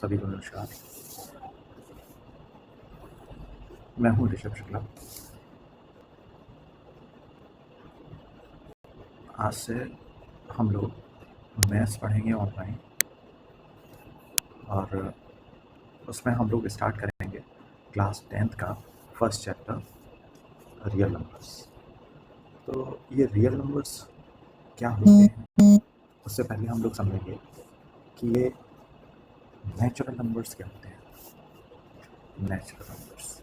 सभी को नमस्कार। मैं हूँ ऋषभ शुक्ला। आज से हम लोग मैथ्स पढ़ेंगे ऑनलाइन और उसमें हम लोग स्टार्ट करेंगे क्लास 10th का फर्स्ट चैप्टर रियल नंबर्स। तो ये रियल नंबर्स क्या होते हैं उससे पहले हम लोग समझेंगे कि ये नेचुरल नंबर्स क्या होते हैं। नेचुरल नंबर्स,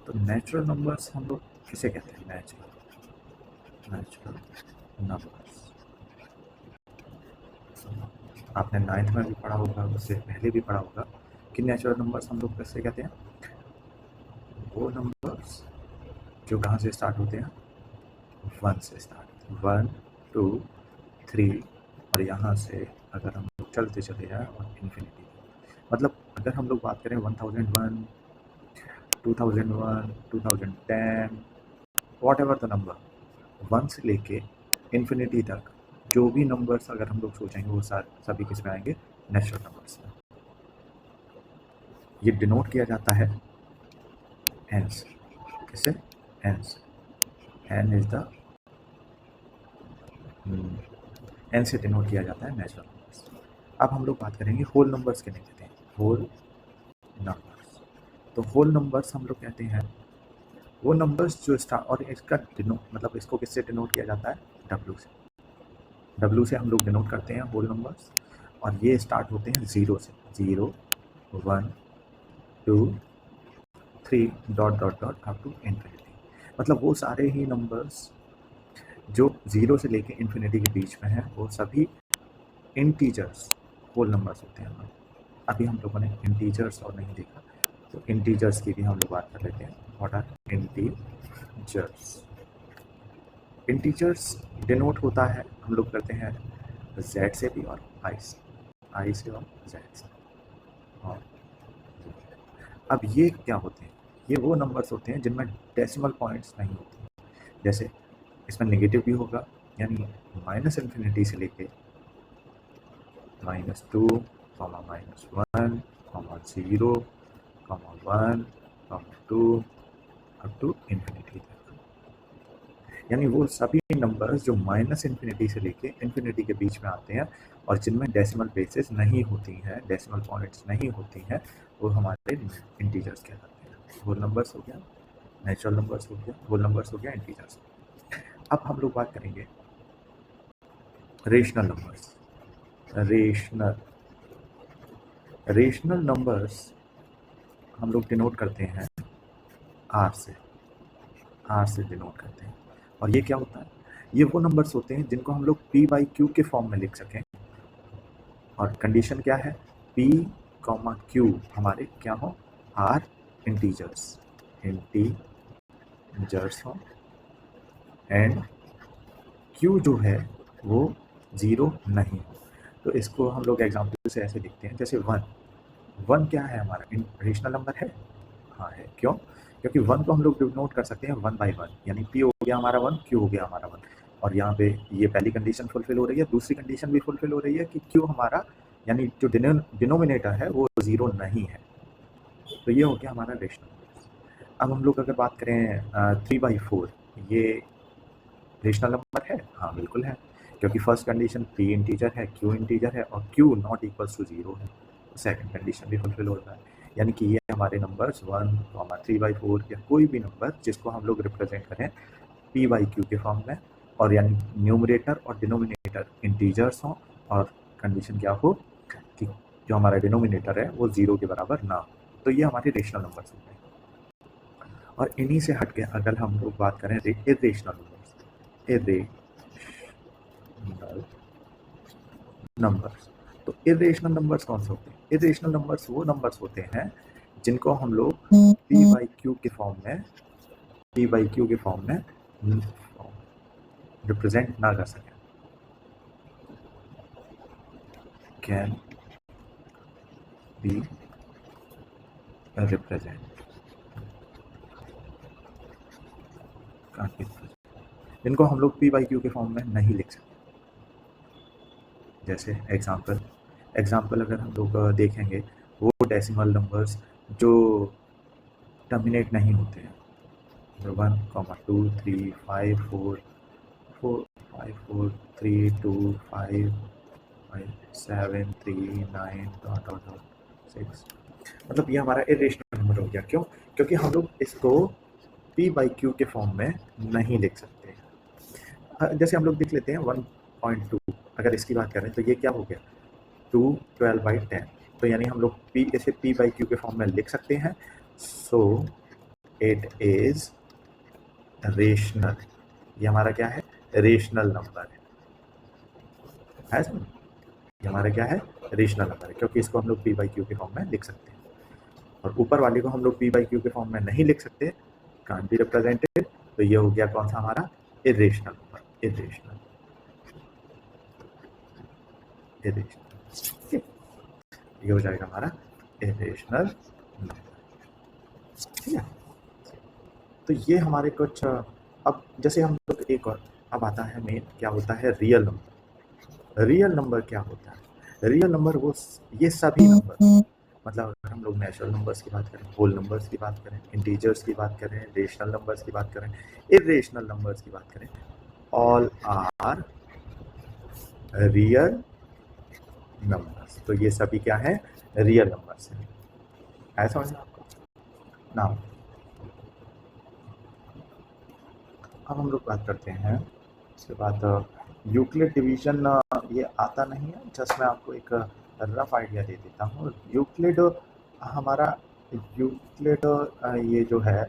तो नेचुरल नंबर्स हम लोग किसे कहते हैं? Natural numbers. आपने 9th में भी पढ़ा होगा, उससे पहले भी पढ़ा होगा कि नेचुरल नंबर्स हम लोग कैसे कहते हैं? वो नंबर्स जो कहाँ से स्टार्ट होते हैं? 1 से स्टार्ट, 1 2 3 और यहाँ से अगर हम लोग चलते चले जाएँ और इन्फिनिटी, मतलब अगर हम लोग बात करें 1001, 2001, 2010, वॉट एवर द नंबर, 1 से लेके इन्फिनिटी तक जो भी नंबर्स अगर हम लोग सोचेंगे वो सभी किस में आएंगे? नेचुरल नंबर्स में। ये डिनोट किया जाता है एन से। किससे? एन से। एन इज द एन से डिनोट किया जाता है नेचुरल नंबर्स। अब हम लोग बात करेंगे होल नंबर्स किन्हें कहते हैं? Whole numbers. तो होल नंबर्स हम लोग कहते हैं वो नंबर्स जो और इसका मतलब इसको किससे डिनोट किया जाता है? डब्ल्यू से। डब्ल्यू से हम लोग डिनोट करते हैं होल नंबर्स और ये स्टार्ट होते हैं 0 से। 0 1 2 3 dot dot dot up to infinity. मतलब वो सारे ही नंबर्स जो 0 से लेके इन्फिनिटी के बीच में है वो सभी इंटीजर्स होल नंबर्स होते हैं। अभी हम लोगों ने इंटीजर्स और नहीं देखा, तो इंटीजर्स की भी हम लोग बात कर लेते हैं। What are integers? Integers denote होता है हम लोग करते हैं z से भी और i से और z से। और अब ये क्या होते हैं? ये वो नंबर्स होते हैं जिनमें डेसिमल पॉइंट्स नहीं होते। जैसे इसमें नेगेटिव भी होगा, यानी माइनस इन्फिनिटी से लेके -2, -1, -0, 1, 2 अप टू इन्फिनिटी तक। यानी वो सभी नंबर्स जो माइनस इन्फिनिटी से लेके इन्फिनिटी के बीच में आते हैं और जिनमें डेसिमल प्लेसेस नहीं होती हैं, डेसिमल पॉइंट्स नहीं होती हैं, वो हमारे इंटीजर्स कहलाते हैं। होल नंबर्स हो गया, नेचुरल नंबर्स हो गया, होल नंबर्स हो गया, इंटीजर्स। अब हम लोग बात करेंगे रेशनल नंबर्स। रेशनल नंबर्स हम लोग डिनोट करते हैं आर से डिनोट करते हैं। और ये क्या होता है? ये वो नंबर्स होते हैं जिनको हम लोग p/q के फॉर्म में लिख सकें। और कंडीशन क्या है? p, q हमारे क्या हो? आर इंटीजर्स हो एंड q जो है वो 0 नहीं हो। तो इसको हम लोग एग्जाम्पल से ऐसे लिखते हैं, जैसे 1 क्या है हमारा? रेशनल नंबर है। हाँ है। क्यों? क्योंकि 1 को हम लोग डिनोट कर सकते हैं 1/1, यानी p हो गया हमारा 1, q हो गया हमारा 1। और यहाँ पे ये पहली कंडीशन फुलफिल हो रही है, दूसरी कंडीशन भी फुलफिल हो रही है कि q हमारा, यानी जो डिनोमिनेटर है वो 0 नहीं है। तो ये हो गया हमारा रेशनल। अब हम लोग अगर बात करें 3/4, ये रेशनल नंबर है? हाँ बिल्कुल है, क्योंकि फर्स्ट कंडीशन p इंटीजर है, q इंटीजर है और q नॉट इक्वल्स टू 0 है। सेकंड कंडीशन भी फुलफिल होता है, यानी कि ये हमारे नंबर्स 1, 3/4 या कोई भी नंबर जिसको हम लोग रिप्रेजेंट करें p/q के फॉर्म में, और यानी न्यूमरेटर और डिनोमिनेटर इंटीजर्स हों और कंडीशन क्या हो कि जो हमारा डिनोमिनेटर है वो 0 के बराबर ना हो। तो ये हमारे रेशनल नंबर्स होते हैं। और इन्हीं से हट के अगर हम लोग बात करें इर्रेशनल नंबर्स, तो इर्रेशनल नंबर्स कौन से होते हैं? इर्रेशनल नंबर्स वो नंबर्स होते हैं जिनको हम लोग p/q के फॉर्म में रिप्रेजेंट ना कर सकें। कैन बी रिप्रेजेंट, जिनको हम लोग p/q के फॉर्म में नहीं लिख सकते। जैसे एग्जांपल एग्जाम्पल अगर हम लोग देखेंगे, वो डेसिमल नंबर्स जो टर्मिनेट नहीं होते हैं, 1,2,3,5,4,5,7,3,9 मतलब ये हमारा इरेशनल नंबर हो गया। क्यों? क्योंकि हम लोग इसको p बाई क्यू के फॉर्म में नहीं लिख सकते। जैसे हम लोग लिख लेते हैं 1.2, अगर इसकी बात करें तो ये क्या हो गया 2 12/10, तो यानी हम लोग p इसे p बाई क्यू के फॉर्म में लिख सकते हैं। सो इट इज रेशनल, ये हमारा क्या है, रेशनल नंबर है समझ? ये हमारा क्या है, रेशनल नंबर है, क्योंकि इसको हम लोग p बाई क्यू के फॉर्म में लिख सकते हैं। और ऊपर वाले को हम लोग p बाई क्यू के फॉर्म में नहीं लिख सकते, कांट बी रिप्रेजेंटेड, तो ये हो गया कौन सा हमारा, इरेशनल नंबर, इरेशनल, इरेशनल। ये हो जाएगा हमारा इरेशनल नंबर। ठीक है, तो ये हमारे कुछ अब जैसे हम लोग एक और अब आता है मेन, क्या होता है रियल नंबर। रियल नंबर क्या होता है, रियल नंबर वो ये सभी नंबर, मतलब अगर हम लोग नेचुरल नंबर्स की बात करें, होल नंबर्स की बात करें, इंटीजर्स की बात करें, रेशनल नंबर्स की बात करें, इरेशनल नंबर्स की बात करें, ऑल आर रियल नंबर्स। तो ये सभी क्या है, रियल नंबर्स हैं। है समझ में आपको? नाउ अब हम लोग बात करते हैं उसके बाद यूक्लिड डिवीजन। ये आता नहीं है, जस्ट मैं आपको एक रफ आइडिया दे देता हूँ। यूक्लिड हमारा, यूक्लिड ये जो है,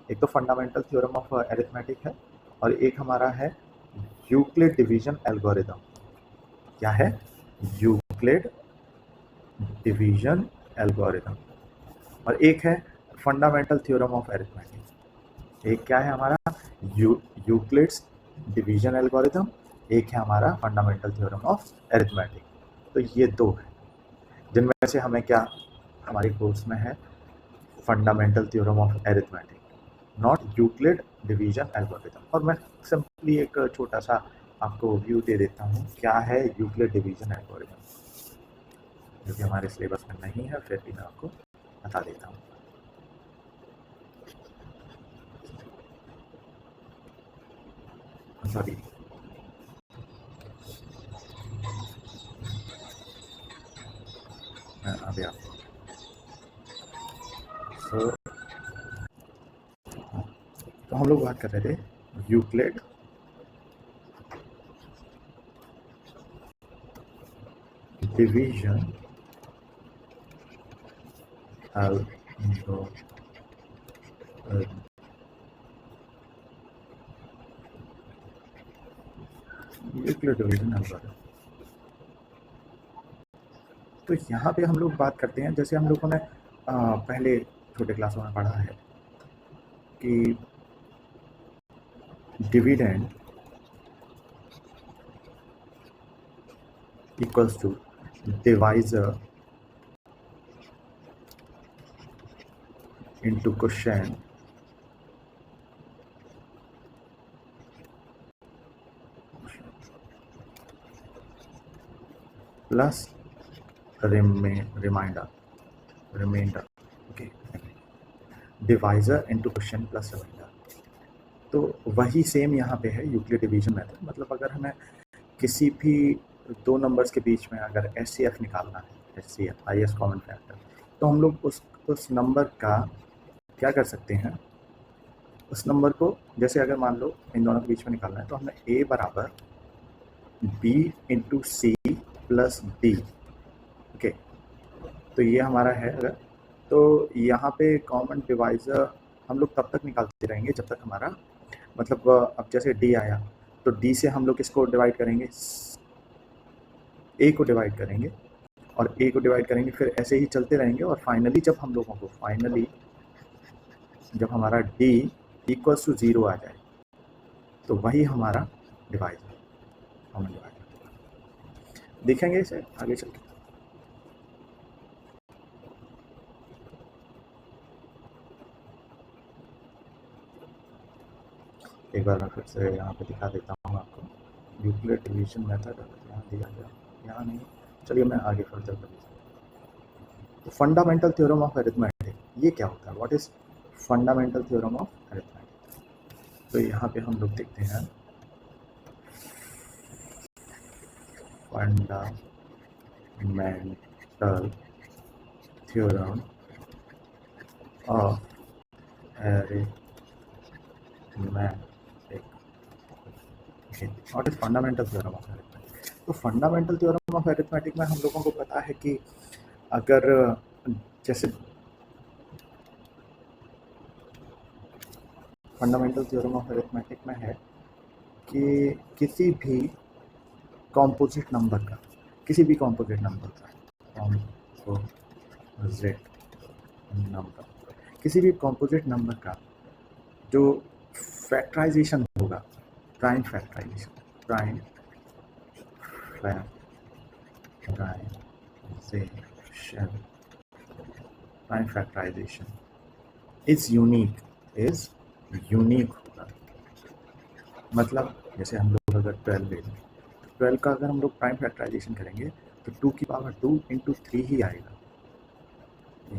एक तो फंडामेंटल थ्योरम ऑफ अरिथमेटिक है, और एक हमारा है यूक्लिड डिवीजन एल्गोरिदम। क्या है, यूक्लिड डिवीजन एल्गोरिदम, और एक है फंडामेंटल थ्योरम ऑफ अरिथमेटिक। एक क्या है हमारा, यूक्लिड्स डिवीजन एल्गोरिदम, एक है हमारा फंडामेंटल थ्योरम ऑफ अरिथमेटिक। तो ये दो है, जिनमें से हमें क्या हमारे कोर्स में है, fundamental theorem of arithmetic, not Euclid division algorithm. और मैं सिंपली एक छोटा सा आपको व्यू दे देता हूँ, क्या है यूक्लिड डिवीजन एल्गोरिदम, जो कि हमारे सिलेबस में नहीं है, फिर भी मैं आपको बता देता हूँ। सॉरी, अभी आपको तो हम लोग बात कर रहे थे Euclid division Euclid division algorithm. तो यहाँ पे हम लोग बात करते हैं, जैसे हम लोगों ने पहले छोटे क्लासों में पढ़ा है कि dividend equals to divisor into quotient plus remainder, okay, divisor into quotient plus remainder. तो वही सेम यहाँ पे है यूक्लिड डिवीजन मेथड। मतलब अगर हमें किसी भी दो नंबर्स के बीच में अगर HCF निकालना है, HCF हाईएस्ट कॉमन फैक्टर, तो हम लोग उस नंबर का क्या कर सकते हैं, उस नंबर को, जैसे अगर मान लो इन दोनों के बीच में निकालना है, तो हमें A बराबर B into C plus D, okay. तो ये हमारा है अगर, तो यहाँ पे कॉमन डिवाइज़र हम लोग तब तक निकालते रहेंगे जब तक हमारा, मतलब अब जैसे D आया तो D से हम लोग इसको डिवाइड करेंगे, A को डिवाइड करेंगे और A को डिवाइड करेंगे, फिर ऐसे ही चलते रहेंगे, और फाइनली जब हम लोगों को जब हमारा D इक्वल्स टू 0 आ जाए, तो वही हमारा डिवाइजर, कॉमन डिवाइजर। देखेंगे इसे आगे चल के। एक बार मैं फिर से यहाँ पे दिखा देता हूँ आपको यूक्लिड डिवीजन मेथड, अगर यहाँ दिया गया, यहाँ नहीं, चलिए मैं आगे फर्दर कर तो फंडामेंटल थ्योरम ऑफ अरिथमेटिक, ये क्या होता है? What is fundamental theorem of arithmetic? तो यहाँ पे हम लोग देखते हैं fundamental theorem of arithmetic. What is fundamental theorem of arithmetic? तो फंडामेंटल थ्योरम ऑफ अरिथमेटिक में हम लोगों को पता है कि अगर जैसे फंडामेंटल थ्योरम ऑफ अरिथमेटिक में है कि किसी भी कॉम्पोजिट नंबर का किसी भी कॉम्पोजिट नंबर का जो फैक्टराइजेशन होगा, प्राइम फैक्टराइजेशन इज यूनिक होगा। मतलब जैसे हम लोग अगर 12 ले लें, 12 का अगर हम लोग प्राइम फैक्टराइजेशन करेंगे तो 2 की पावर 2 इंटू 3 ही आएगा।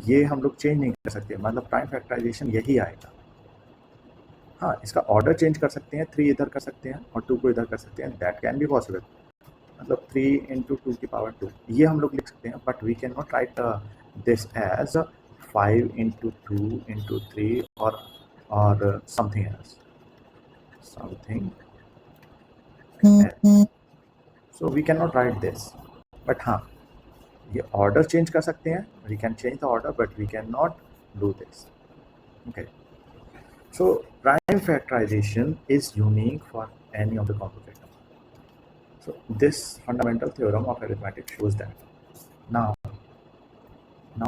ये हम लोग चेंज नहीं कर सकते, मतलब प्राइम फैक्टराइजेशन यही आएगा। हाँ, इसका ऑर्डर चेंज कर सकते हैं, 3 इधर कर सकते हैं और 2 को इधर कर सकते हैं, दैट कैन बी पॉसिबल। मतलब 3 इंटू 2 की पावर 2 ये हम लोग लिख सकते हैं, but we can not write this as 5 into 2 into 3 और something else. So we can not write this, but हाँ ये ऑर्डर चेंज कर सकते हैं, we can change the order but we can not do this. Okay, so prime factorization is unique for any of the composite numbers. So this fundamental theorem of arithmetic shows that. Now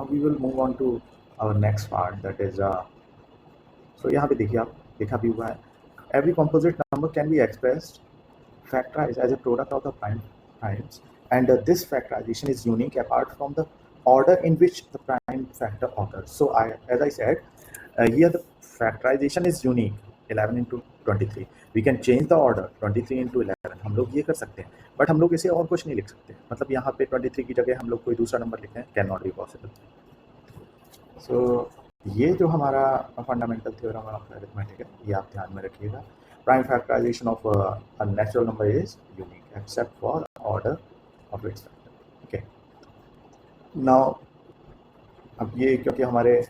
we will move on to our next part, that is so यहाँ पे देखिए आप देखा भी हुआ है, every composite number can be expressed factorized as a product of the primes, and this factorization is unique apart from the order in which the prime factor occurs. So as I said, here the factorization is unique, 11 into 23. We can change the order 23 into 11, हम लोग ये कर सकते हैं, but हम लोग इसे और कुछ नहीं लिख सकते। मतलब यहाँ पे 23 की जगह हम लोग कोई दूसरा नंबर लिखें, कैन नॉट बी पॉसिबल। सो ये जो हमारा फंडामेंटल थ्योरम ऑफ अरिथमेटिक है, ये आप ध्यान में रखिएगा। Prime factorisation of a natural number is unique except for order of its factor. Okay, now अब ये क्योंकि हमारे